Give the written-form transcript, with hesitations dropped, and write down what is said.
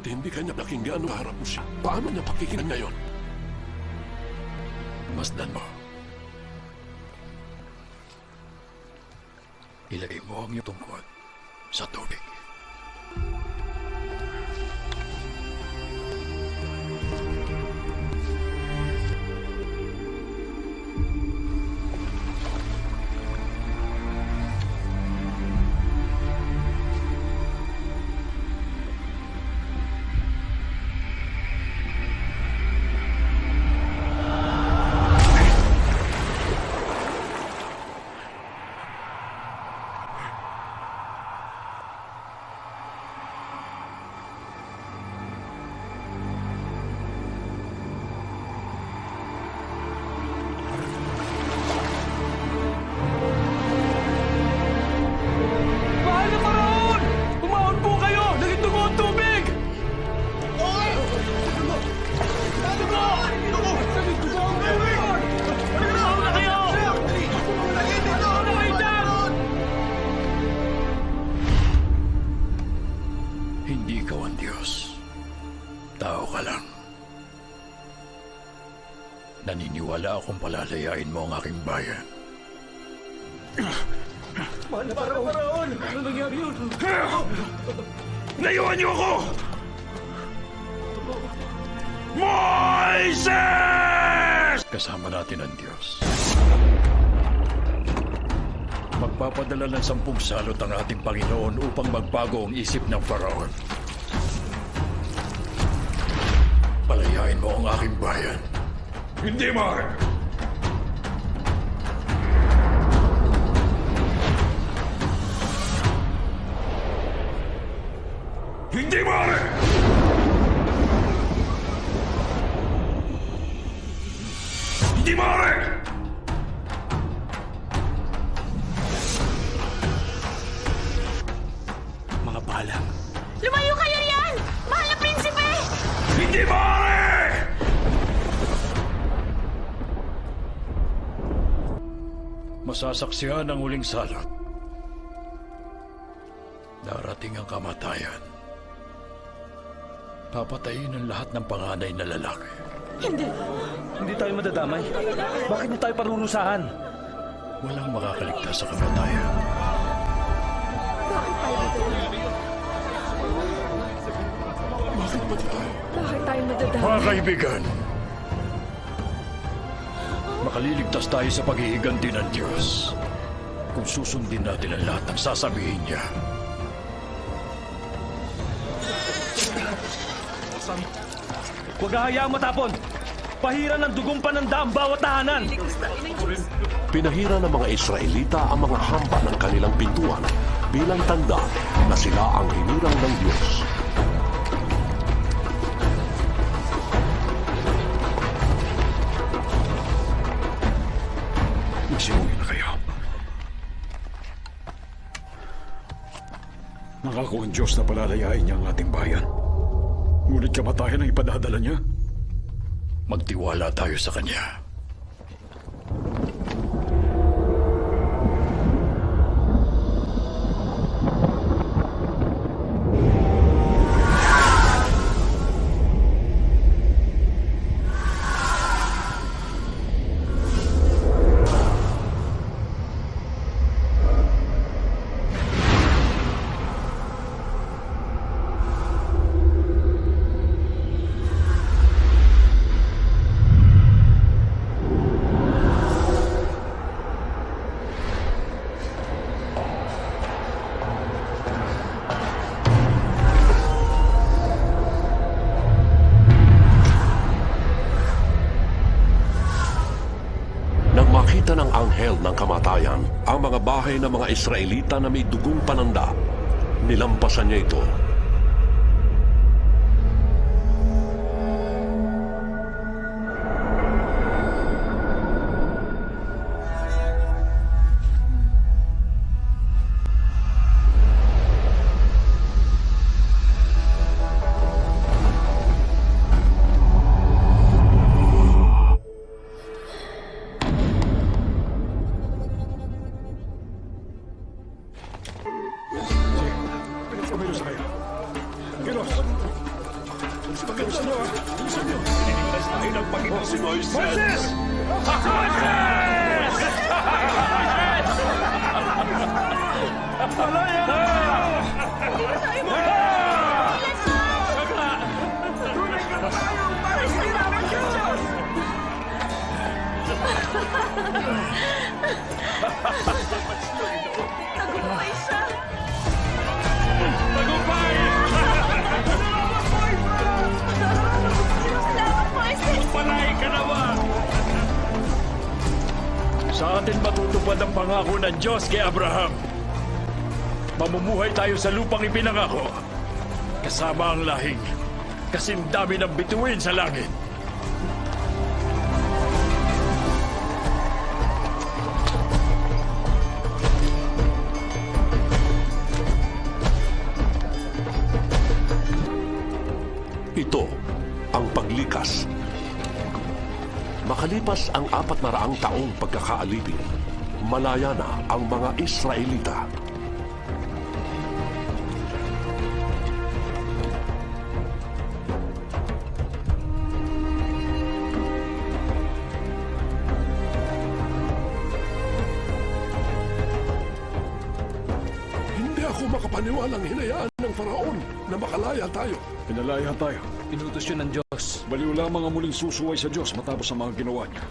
Buti hindi kanya nakinggan o harap mo siya. Paano niya pakikinggan ngayon? Masdan mo. Ilagay mo ang iyong tungkod sa tubig. Hindi ikaw ang Diyos. Tao ka lang. Naniniwala akong palalayain mo ang aking bayan. Paraon! Ano nangyari yun? Layuan niyo ako! Moises! Kasama natin ang Diyos. Magpapadala ng 10 salot ang ating Panginoon upang magbago ang isip ng Faraon. Palayain mo ang aking bayan. Hindi maaari! Hindi maaari! Hindi maaari! Mga balang. Lumayo kayo riyan! Mahal na prinsipe! Hindi maaari! Masasaksihan ang huling salot. Darating ang kamatayan. Papatayin ang lahat ng panganay na lalaki. Hindi. Hindi tayo madadamay. Bakit niyo tayo parurusahan? Walang makakaligtas sa kamatayan. Bakit tayo dito? Bakit ba tayo? Bakit tayo madadamay? Mga kaibigan, makaliligtas tayo sa paghihiganti ng Diyos kung susundin natin ang lahat ng sasabihin niya. Huwag hahayaang matapon! Pahiran ng dugong pananda ang bawat tahanan! Pinahira ng mga Israelita ang mga hamba ng kanilang pintuan bilang tanda na sila ang hinirang ng Diyos. Magsimuli na kayo. Nangako ang Diyos na palalayain niya ang ating bayan. Ngunit kamatayan ang ipadadala niya. Magtiwala tayo sa Kanya. Makita ng anghel ng kamatayan ang mga bahay ng mga Israelita na may dugong pananda. Nilampasan niya ito. Kumilos kayo. Pagkatsa nyo, ha? Bilisan nyo. Iniligtas tayo ng Panginoon. Si Moises! Tagumpay siya! Tagumpay! Salamat, Moises! Palay ka naman! Sa atin matutupad ang pangako ng Diyos kay Abraham. Mamumuhay tayo sa lupang ipinangako. Kasama ang lahing kasing dami ng bituin sa langit. Ito ang paglikas. Makalipas ang 400 taong pagkakaalipin, malaya na ang mga Israelita. Hindi ako makapaniwalang hinayaan ng Faraon na makalaya tayo. Pinalaya tayo. Inutos yun ng Diyos. Baliw lamang ang muling susuway sa Diyos matapos ang mga ginawa niya.